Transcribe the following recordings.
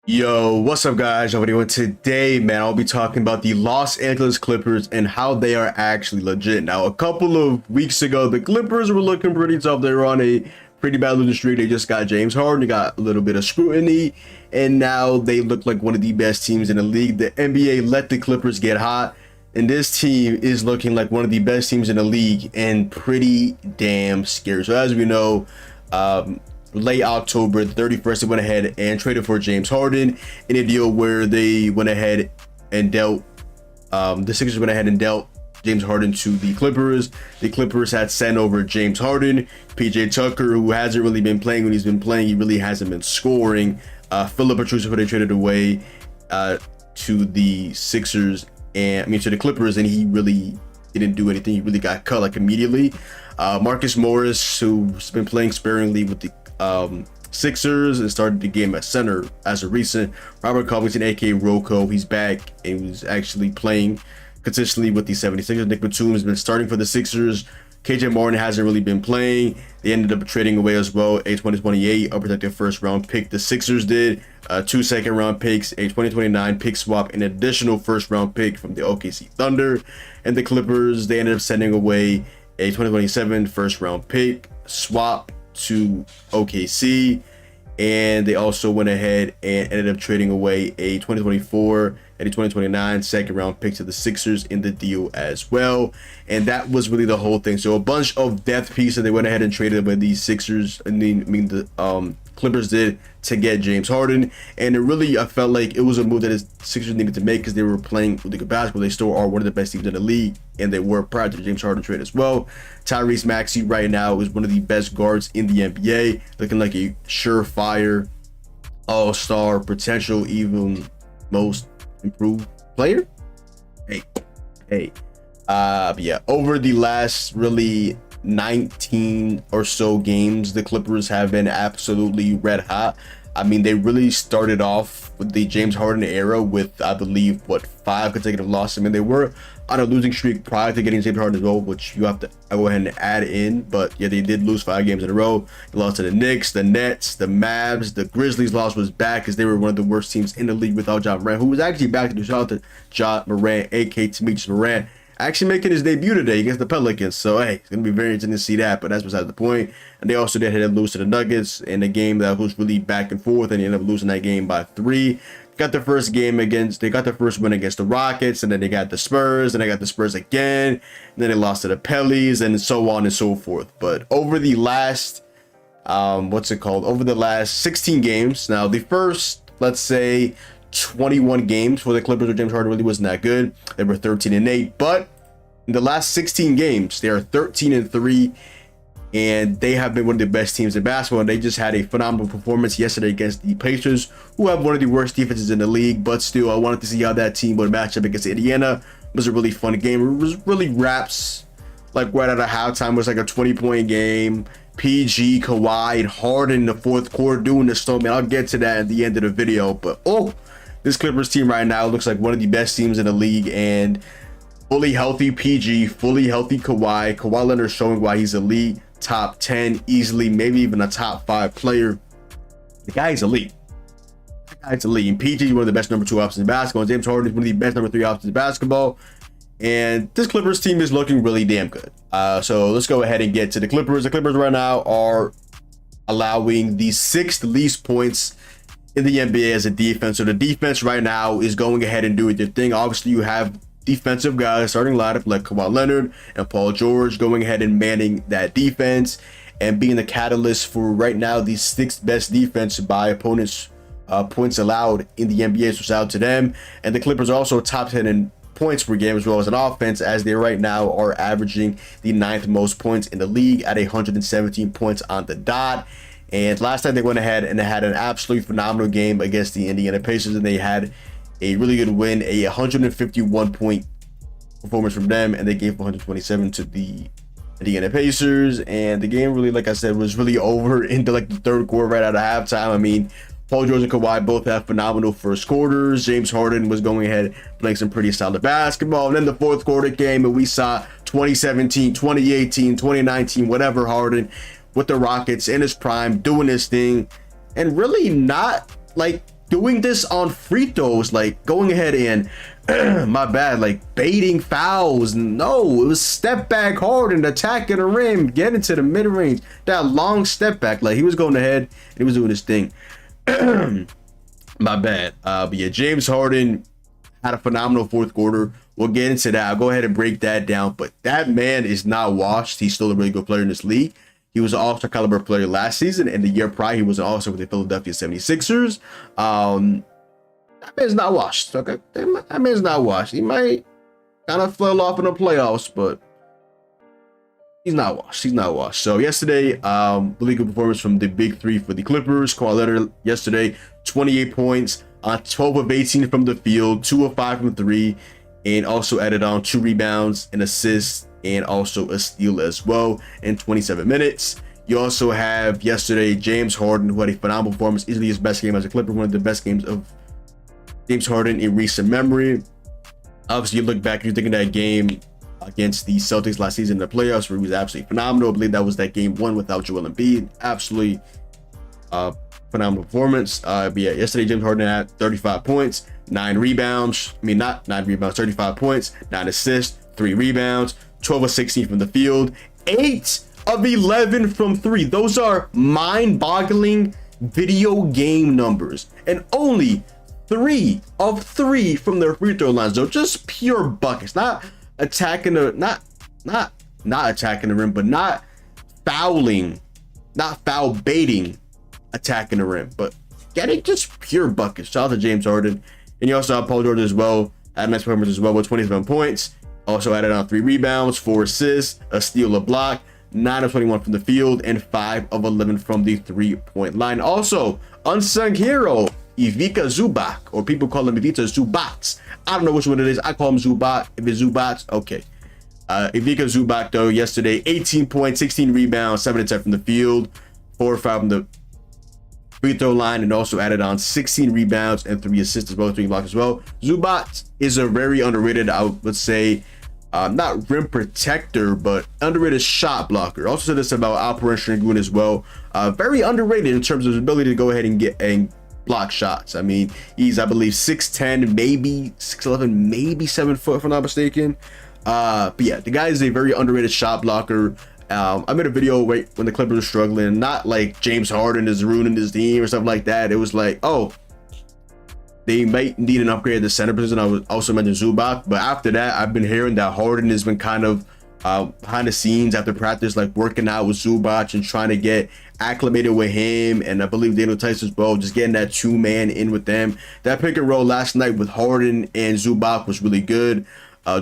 Yo, what's up guys? Today, man, I'll be talking about the Los Angeles Clippers and how they are actually legit. Now, a couple of weeks ago, the Clippers were looking pretty tough. They were on a pretty bad losing streak. They just got James Harden. They got a little bit of scrutiny, and now they look like one of the best teams in the league. The NBA let the Clippers get hot, and this team is looking like one of the best teams in the league and pretty damn scary. So as we know, late October 31st, they went ahead and traded for James Harden in a deal where they went ahead and dealt, the Sixers went ahead and dealt James Harden to the Clippers. The Clippers had sent over James Harden, PJ Tucker, who hasn't really been playing. When he's been playing, he really hasn't been scoring. Philip Petrucci, who they traded away to the Sixers, and to the Clippers, and he really didn't do anything. He really got cut like immediately. Marcus Morris, who's been playing sparingly with the Sixers and started the game at center as of recent. Robert Covington, aka Rocco, he's back and he's actually playing consistently with the 76ers. Nick Batum has been starting for the Sixers. KJ Martin hasn't really been playing. They ended up trading away as well a 2028 unprotected first round pick. The Sixers did 2 second round picks, a 2029 pick swap, an additional first round pick from the OKC Thunder. And the Clippers, they ended up sending away a 2027 first round pick swap to OKC, and they also went ahead and ended up trading away a 2024 and a 2029 second round pick to the Sixers in the deal as well. And that was really the whole thing. So a bunch of depth pieces they went ahead and traded with the Sixers, and the Clippers did, to get James Harden. And it really, I felt like it was a move that the Sixers needed to make because they were playing really good basketball. They still are one of the best teams in the league, and they were prior to the James Harden trade as well. Tyrese Maxey right now is one of the best guards in the NBA, looking like a surefire all-star potential, even most improved player. Yeah, over the last really 19 or so games, the Clippers have been absolutely red hot. They really started off with the James Harden era with, I believe, 5 consecutive losses. They were on a losing streak prior to getting James Harden as well, which you have to go ahead and add in. But yeah, they did lose 5 games in a row. They lost to the Knicks, the Nets, the Mavs. The Grizzlies loss was back because they were one of the worst teams in the league without Ja Morant, who was actually back to shout out to Ja Morant, aka Demetrius Morant, actually making his debut today against the Pelicans. So hey, it's gonna be very interesting to see that, but that's beside the point. And they also did head lose to the Nuggets in a game that was really back and forth, and they ended up losing that game by 3. Got the first win against the Rockets, and then they got the Spurs, and they got the Spurs again, and then they lost to the Pelicans, and so on and so forth. But over the last over the last 16 games, now the first, let's say, 21 games for the Clippers with James Harden really wasn't that good. They were 13-8, but in the last 16 games, they are 13-3, and they have been one of the best teams in basketball. And they just had a phenomenal performance yesterday against the Pacers, who have one of the worst defenses in the league. But still, I wanted to see how that team would match up against Indiana. It was a really fun game. It was really raps, like right out of halftime. It was like a 20-point game. PG, Kawhi, and Harden in the fourth quarter doing the stuff. Man, I'll get to that at the end of the video. But this Clippers team right now looks like one of the best teams in the league, and fully healthy PG, fully healthy Kawhi. Kawhi Leonard showing why he's elite, top 10 easily, maybe even a top 5 player. The guy's elite. And PG is one of the best number 2 options in basketball. And James Harden is one of the best number 3 options in basketball. And this Clippers team is looking really damn good. So let's go ahead and get to the Clippers. The Clippers right now are allowing the 6th least points in the NBA as a defense. So the defense right now is going ahead and doing their thing. Obviously, you have defensive guys starting lineup like Kawhi Leonard and Paul George going ahead and manning that defense and being the catalyst for right now the 6th best defense by opponents' points allowed in the NBA. So shout out to them. And the Clippers are also top 10 in points per game as well as an offense, as they right now are averaging the 9th most points in the league at 117 points on the dot. And last time they went ahead and they had an absolutely phenomenal game against the Indiana Pacers, and they had a really good win, a 151 point performance from them, and they gave 127 to the Indiana Pacers. And the game really, like I said, was really over into like the 3rd quarter right out of halftime. Paul George and Kawhi both have phenomenal first quarters. James Harden was going ahead playing some pretty solid basketball. And then the 4th quarter came, and we saw 2017, 2018, 2019, whatever, Harden with the Rockets in his prime doing his thing, and really not like doing this on free throws, like going ahead and my bad, like baiting fouls. No, it was step back hard and attacking the rim, getting to the mid range. That long step back, like he was going ahead and he was doing his thing. My bad. But yeah, James Harden had a phenomenal fourth quarter. We'll get into that. I'll go ahead and break that down. But that man is not washed. He's still a really good player in this league. He was an all-star caliber player last season, and the year prior, he was an all-star with the Philadelphia 76ers. That man's not washed. Okay, that man's not washed. He might kind of fell off in the playoffs, but he's not washed. He's not washed. So yesterday, really good performance from the big three for the Clippers. Kawhi Leonard yesterday, 28 points on 12 of 18 from the field, 2 of 5 from 3, and also added on 2 rebounds, an assist, and also a steal as well in 27 minutes. You also have yesterday James Harden, who had a phenomenal performance, easily his best game as a Clipper, one of the best games of James Harden in recent memory. Obviously, you look back, you're thinking that game against the Celtics last season in the playoffs, where he was absolutely phenomenal. I believe that was that game 1 without Joel Embiid. Absolutely phenomenal performance. But yeah, yesterday James Harden had 35 points, 9 rebounds. I mean, not 9 rebounds, 35 points, 9 assists, 3 rebounds, 12 of 16 from the field, 8 of 11 from 3. Those are mind-boggling video game numbers, and only 3 of 3 from their free throw lines. So just pure buckets, not attacking the not attacking the rim, but not fouling, not foul baiting, attacking the rim, but getting just pure buckets. Shout out to James Harden. And you also have Paul George as well, had a nice performance as well with 27 points. Also added on 3 rebounds, 4 assists, a steal, a block, 9 of 21 from the field, and 5 of 11 from the 3-point line. Also, unsung hero, Ivica Zubac, or people call him Ivica Zubac. I don't know which one it is. I call him Zubac. If it's Zubac, okay. Ivica Zubac, though, yesterday, 18 points, 16 rebounds, 7 of 10 from the field, 4 or 5 from the free throw line, and also added on 16 rebounds and 3 assists as well, 3 blocks as well. Zubac is a very underrated, I would say, not rim protector, but underrated shot blocker. Also said this about Alperen Sengun as well. Very underrated in terms of his ability to go ahead and get and block shots. I mean, he's, I believe, 6'10", maybe 6'11", maybe 7 foot, if I'm not mistaken. But yeah, the guy is a very underrated shot blocker. I made a video when the Clippers were struggling, not like James Harden is ruining his team or something like that. It was like, oh, they might need an upgrade at the center position. I was also mentioned Zubac, but after that, I've been hearing that Harden has been kind of behind the scenes after practice, like working out with Zubac and trying to get acclimated with him, and I believe Daniel Tice as well, just getting that 2-man in with them. That pick and roll last night with Harden and Zubac was really good.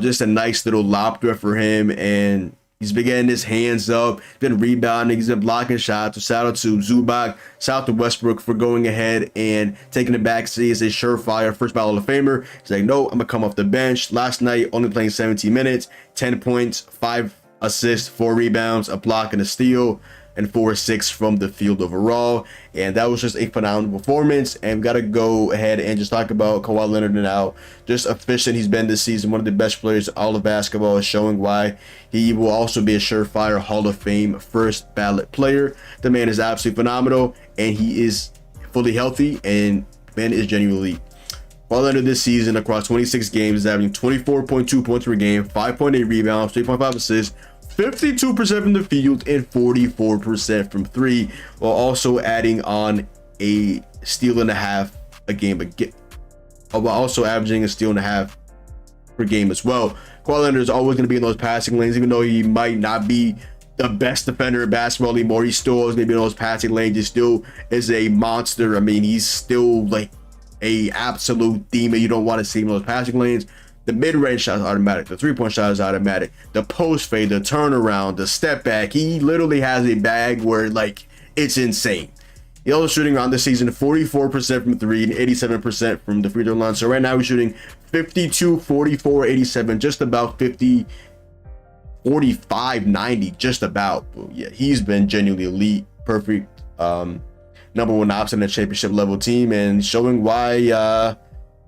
Just a nice little lob threat for him, and he's been getting his hands up, been rebounding, he's been blocking shots. So shout out to Zubac, shout out to Westbrook for going ahead and taking the back seat as a surefire first ballot of Famer. He's like, no, I'm gonna come off the bench. Last night, only playing 17 minutes, 10 points, 5 assists, 4 rebounds, a block and a steal, and 4 or 6 from the field overall. And that was just a phenomenal performance. And we got to go ahead and just talk about Kawhi Leonard and how just efficient he's been this season. One of the best players in all of basketball, is showing why he will also be a surefire Hall of Fame first ballot player. The man is absolutely phenomenal, and he is fully healthy, and man is genuinely elite. Kawhi Leonard this season across 26 games is averaging 24.2 points per game, 5.8 rebounds, 3.5 assists, 52% from the field, and 44% from 3, while also adding on a steal and a half a game, while also averaging a steal and a half per game as well. Kawhi Leonard is always going to be in those passing lanes, even though he might not be the best defender in basketball anymore. He still is going to be in those passing lanes. He still is a monster. I mean, he's still like a absolute demon. You don't want to see him in those passing lanes. The mid-range shot is automatic. The 3-point shot is automatic. The post fade, the turnaround, the step back. He literally has a bag where, like, it's insane. He's also shooting around this season 44% from 3 and 87% from the free throw line. So right now he's shooting 52, 44, 87, just about 50, 45, 90, just about. But yeah, he's been genuinely elite, perfect, number 1 option in a championship level team, and showing why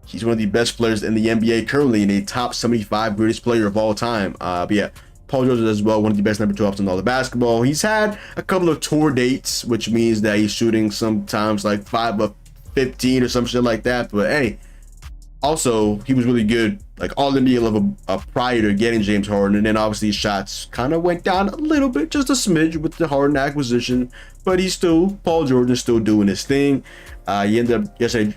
he's one of the best players in the NBA currently, and a top 75 greatest player of all time. But yeah, Paul George is as well one of the best number 2 options in all the basketball. He's had a couple of tour dates, which means that he's shooting sometimes like 5 of 15 or some shit like that. But hey, also he was really good, like all NBA level prior to getting James Harden. And then obviously his shots kind of went down a little bit, just a smidge with the Harden acquisition. But he's still, Paul George is still doing his thing. He ended up yesterday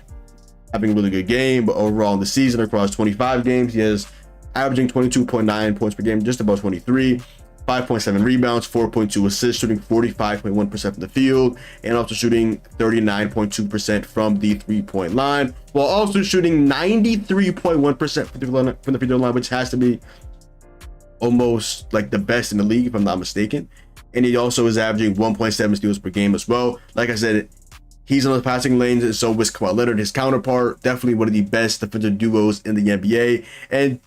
having a really good game, but overall in the season across 25 games, he is averaging 22.9 points per game, just about 23, 5.7 rebounds, 4.2 assists, shooting 45.1% from the field, and also shooting 39.2% from the three-point line, while also shooting 93.1% from the free throw line, which has to be almost like the best in the league, if I'm not mistaken. And he also is averaging 1.7 steals per game as well. Like I said, he's on the passing lanes, and so was Kawhi Leonard, his counterpart. Definitely one of the best defensive duos in the NBA, and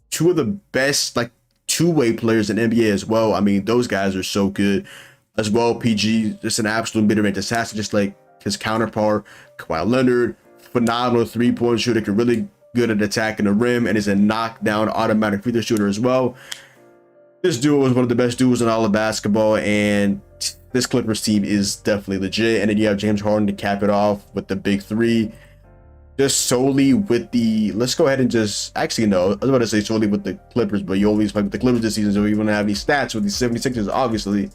two of the best like two-way players in NBA as well. I mean, those guys are so good as well. PG, just an absolute mid-range assassin, just like his counterpart, Kawhi Leonard. Phenomenal three-point shooter, really good at attacking the rim, and is a knockdown automatic free throw shooter as well. This duo is one of the best duos in all of basketball, and this Clippers team is definitely legit. And then you have James Harden to cap it off with the big three. Just solely with the, let's go ahead and just, actually no, I was about to say solely with the Clippers, but you always play with the Clippers this season, so you want to have any stats with the 76ers, obviously.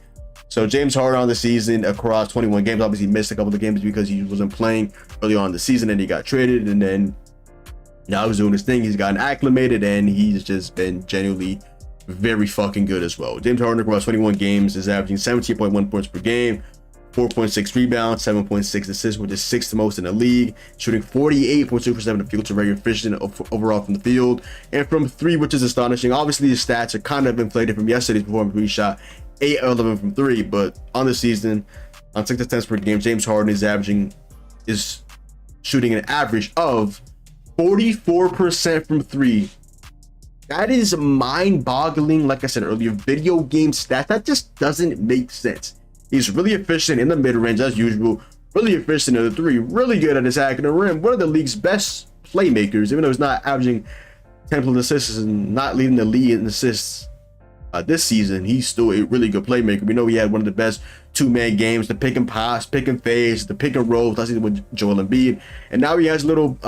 So James Harden on the season across 21 games, obviously missed a couple of games because he wasn't playing early on in the season, and he got traded, and then now he's doing his thing. He's gotten acclimated, and he's just been genuinely very fucking good as well. James Harden across 21 games is averaging 17.1 points per game, 4.6 rebounds, 7.6 assists, which is sixth most in the league, shooting 48.2% from the field, so very efficient overall from the field, and from three, which is astonishing. Obviously, his stats are kind of inflated from yesterday's performance, where he shot 8-11 from three, but on the season, on 6 attempts per game, James Harden is shooting an average of 44% from three. That is mind-boggling. Like I said earlier, video game stats, that just doesn't make sense. He's really efficient in the mid-range as usual, really efficient in the three, really good at attacking the rim, one of the league's best playmakers, even though he's not averaging 10 plus assists and not leading the league in assists this season. He's still a really good playmaker. We know he had one of the best two-man games, the pick and pass, pick and fades, the pick and roll, that's with Joel Embiid, and now he has a little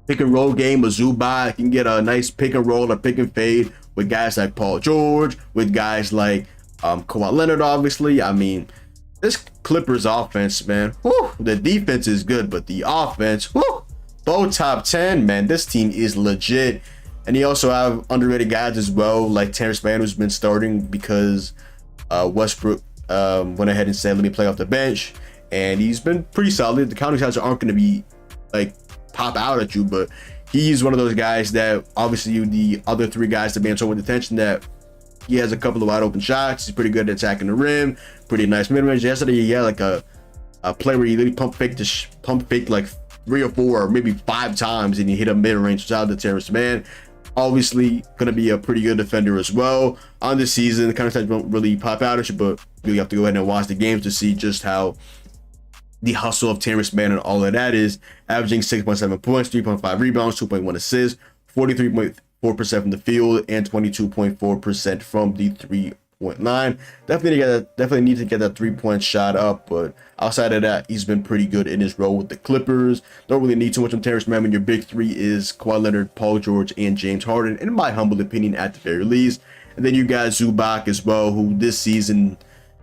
pick and roll game with Zubac. You can get a nice pick and roll or pick and fade with guys like Paul George, with guys like Kawhi Leonard, obviously. I mean, this Clippers offense, man, whew, the defense is good, but the offense, whew, both top 10, man. This team is legit. And you also have underrated guys as well, like Terrence Mann, who's been starting because Westbrook went ahead and said, let me play off the bench. And he's been pretty solid. The counting stats aren't going to be like pop out at you, but he's one of those guys that obviously the other three guys that being so much attention, that he has a couple of wide open shots. He's pretty good at attacking the rim, pretty nice mid-range. Yesterday he had like a play where he literally pump faked like 3 or 4 or maybe 5 times, and he hit a mid-range. Shout out to Terrence Mann. Obviously going to be a pretty good defender as well on this season. The counter stats won't really pop out at you, but you have to go ahead and watch the games to see just how the hustle of Terrence Mann and all of that is. Averaging 6.7 points, 3.5 rebounds, 2.1 assists, 43.4% from the field, and 22.4% from the three-point line. Definitely need to get that three-point shot up, but outside of that, he's been pretty good in his role with the Clippers. Don't really need too much from Terrence Mann when your big three is Kawhi Leonard, Paul George, and James Harden, in my humble opinion, at the very least. And then you got Zubac as well, who this season,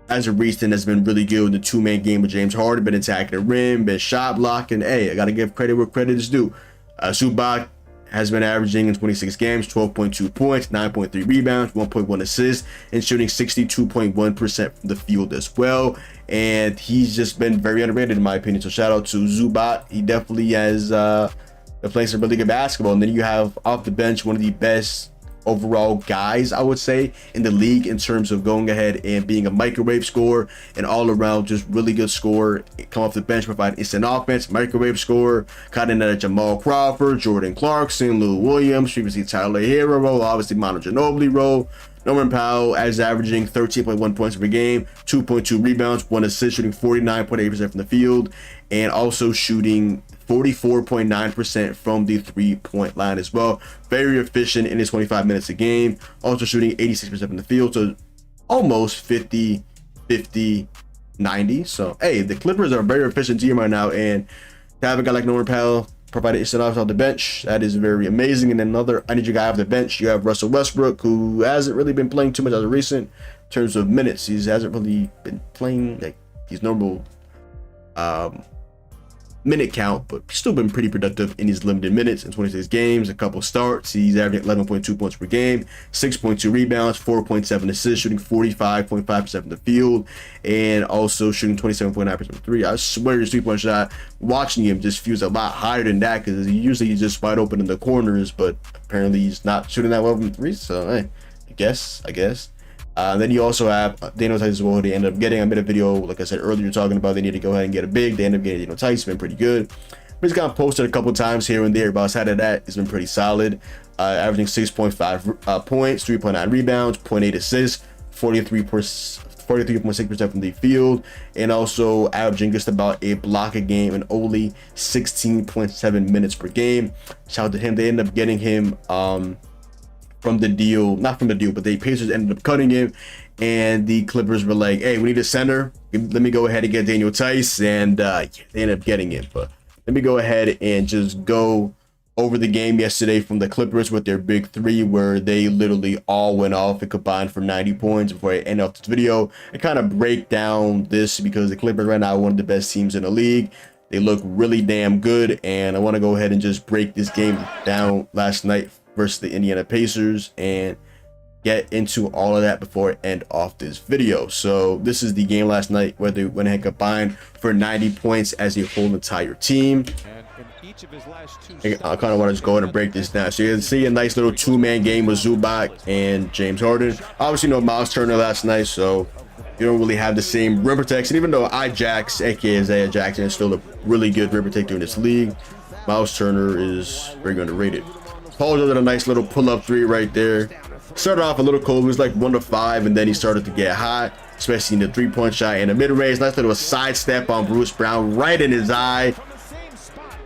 as of recent, has been really good in the two-man game with James Harden, been attacking the rim, been shot blocking. Hey, I gotta give credit where credit is due. Zubac has been averaging in 26 games 12.2 points, 9.3 rebounds, 1.1 assists, and shooting 62.1% from the field as well. And he's just been very underrated in my opinion. So shout out to Zubac. He definitely has been playing some really good basketball. And then you have off the bench one of the best overall guys, I would say, in the league in terms of going ahead and being a microwave scorer and all around just really good scorer. Come off the bench, provide instant offense, microwave scorer, caught in at Jamal Crawford, Jordan Clarkson, Lou Williams, previously Tyler Hero role, obviously Manu Ginobili role. Norman Powell is averaging 13.1 points per game, 2.2 rebounds, 1 assist, shooting 49.8% from the field, and also shooting 44.9% from the three-point line as well. Very efficient in his 25 minutes a game. Also shooting 86% from the field, so almost 50, 50, 90. So hey, the Clippers are a very efficient team right now, and to have a guy like Norman Powell provided instant offense off the bench, that is very amazing. And then another energy guy off the bench, you have Russell Westbrook, who hasn't really been playing too much as of recent in terms of minutes. He hasn't really been playing like his normal minute count, but he's still been pretty productive in his limited minutes in 26 games, a couple starts. He's averaging 11.2 points per game, 6.2 rebounds, 4.7 assists, shooting 45.5% from the field, and also shooting 27.9% from three. I swear his three-point shot, watching him, just feels a lot higher than that, because he's just wide open in the corners, but apparently he's not shooting that well from three. So hey, I guess. Then you also have Daniel Tice as well, who they ended up getting. I made a video, like I said earlier, talking about they need to go ahead and get a big. They ended up getting Daniel Tice, been pretty good. But he's kind of posted a couple times here and there, but outside of that, it's been pretty solid. Averaging 6.5 points, 3.9 rebounds, 0.8 assists, 43.6% from the field, and also averaging just about a block a game and only 16.7 minutes per game. Shout out to him. They ended up getting him from the deal, not from the deal, but the Pacers ended up cutting him, and the Clippers were like, hey, we need a center. Let me go ahead and get Daniel Tice, and they ended up getting it. But let me go ahead and just go over the game yesterday from the Clippers with their big three, where they literally all went off and combined for 90 points before I end off this video and kind of break down this, because the Clippers right now are one of the best teams in the league. They look really damn good, and I want to go ahead and just break this game down last night versus the Indiana Pacers and get into all of that before I end off this video. So this is the game last night where they went ahead and combined for 90 points as a whole entire team. I kind of want to just go ahead and break this down. So you can see a nice little two-man game with Zubac and James Harden. Obviously no Miles Turner last night, so you don't really have the same rim protection, even though Ajax, aka Isaiah Jackson, is still a really good rim protector in this league. Miles Turner is very underrated. Paul did a nice little pull-up three right there. Started off a little cold. He was like 1 to 5, and then he started to get hot, especially in the three-point shot and the mid-range. Nice little sidestep on Bruce Brown right in his eye.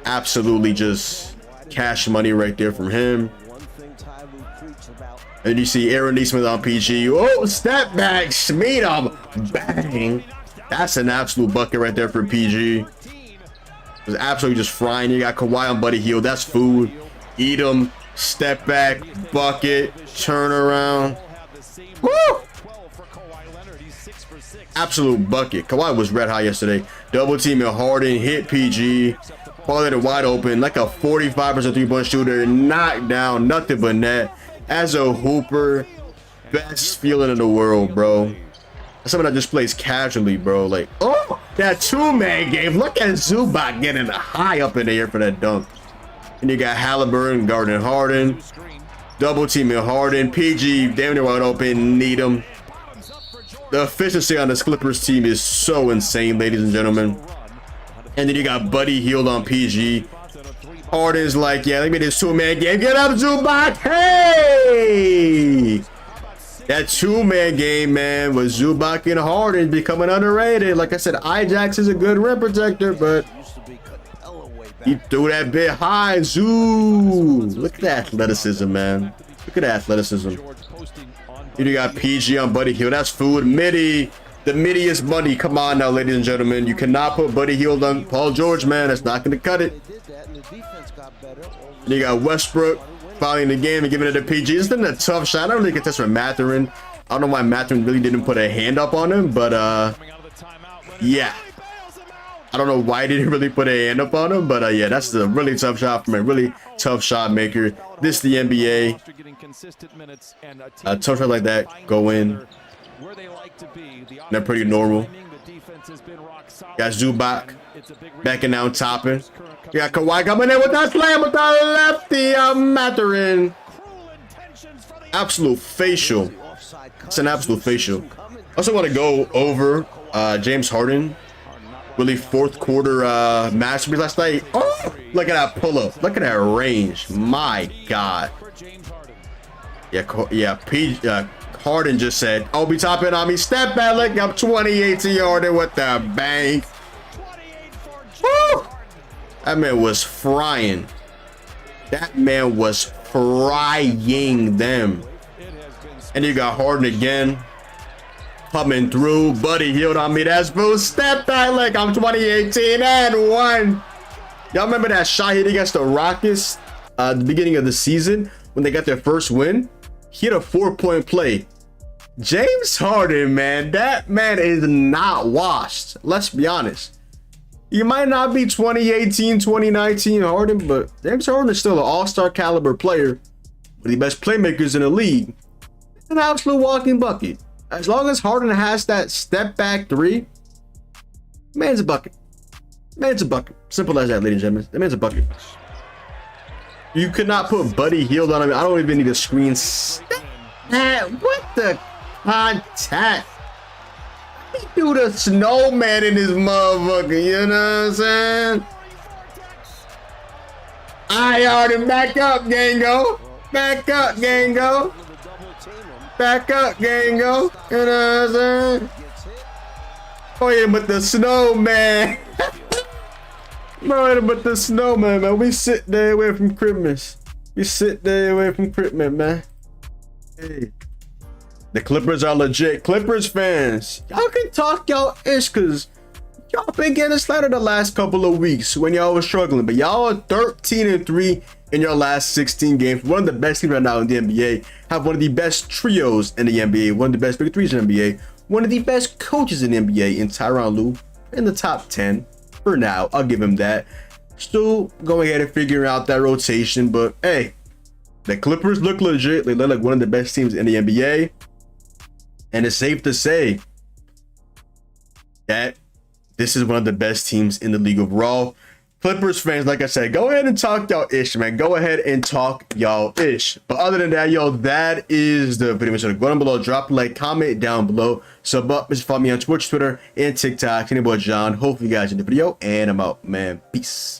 Absolutely just cash money right there from him. And you see Aaron Neesmith on PG. Oh, step back, Schmeed him. Bang. That's an absolute bucket right there for PG. It was absolutely just frying. You got Kawhi on Buddy Hield. That's food. Eat him. Step back, bucket, turn around. Woo! Absolute bucket. Kawhi was red hot yesterday. Double team at Harden, hit PG. Ball it wide open, like a 45% three-point shooter. Knocked down, nothing but net. As a hooper, best feeling in the world, bro. Someone that just plays casually, bro. Like, oh, that two-man game. Look at Zubac getting high up in the air for that dunk. And you got Halliburton guarding Harden. Double teaming Harden. PG, damn near wide open. Need him. The efficiency on this Clippers team is so insane, ladies and gentlemen. And then you got Buddy Hield on PG. Harden's like, yeah, let me this two-man game. Get up, Zubac. Hey! That two-man game, man, with Zubac and Harden becoming underrated. Like I said, Ajax is a good rim protector, but he threw that bit high. Zoo. Look at that athleticism, man. Look at that athleticism. Here you got PG on Buddy Hield. That's food. Midi. The midiest money. Come on now, ladies and gentlemen. You cannot put Buddy Hield on Paul George, man. That's not going to cut it. And you got Westbrook fouling the game and giving it to PG. It's been a tough shot. I don't really get this from Mathurin. I don't know why Mathurin really didn't put a hand up on him, but yeah. I don't know why he didn't really put a hand up on him, but yeah, that's a really tough shot from a really tough shot maker. This is the NBA. A tough shot like that go in. They're pretty normal. Got Zubac backing down, topping. You got Kawhi coming in with that slam with the lefty. Mathurin. Absolute facial. It's an absolute facial. I also want to go over James Harden. Really fourth quarter masterpiece last night. Oh, look at that pull up. Look at that range. My God. Yeah. Harden just said, "I'll be topping on me. Step back, look up 28 to Harden with the bang." Woo! That man was frying. That man was frying them. And you got Harden again. Coming through, Buddy Hield on me. That's Boo. Step back like I'm 2018 and 1. Y'all remember that shot hit against the Rockets at the beginning of the season when they got their first win? He hit a 4-point play. James Harden, man, that man is not washed. Let's be honest. You might not be 2018, 2019 Harden, but James Harden is still an all-star caliber player. One of the best playmakers in the league. An absolute walking bucket. As long as Harden has that step back three, man's a bucket. Man's a bucket. Simple as that, ladies and gentlemen. That man's a bucket. You could not put Buddy Hield on him. I don't even need a screen. What the contact? He threw the snowman in this motherfucker. You know what I'm saying? I Harden, back up, Gango. Back up, Gango. Back up, Gango. You know what I'm saying? Oh yeah, but the snowman. No, but the snowman, man. We sit there away from Christmas. We sit there away from Christmas, man. Hey. The Clippers are legit. Clippers fans, y'all can talk y'all ish, cause y'all been getting slandered the last couple of weeks when y'all was struggling. But y'all are 13-3 in your last 16 games. One of the best teams right now in the NBA. Have one of the best trios in the NBA. One of the best big threes in the NBA. One of the best coaches in the NBA in Tyronn Lue. In the top 10 for now. I'll give him that. Still going ahead and figuring out that rotation. But hey, the Clippers look legit. They look like one of the best teams in the NBA. And it's safe to say that this is one of the best teams in the league overall. Clippers fans, like I said, go ahead and talk y'all ish, man. Go ahead and talk y'all ish. But other than that, yo, that is the video. So go down below, drop a like, comment down below, sub up, follow me on Twitch, Twitter, and TikTok. Any boy John. Hopefully you guys enjoyed the video, and I'm out, man. Peace.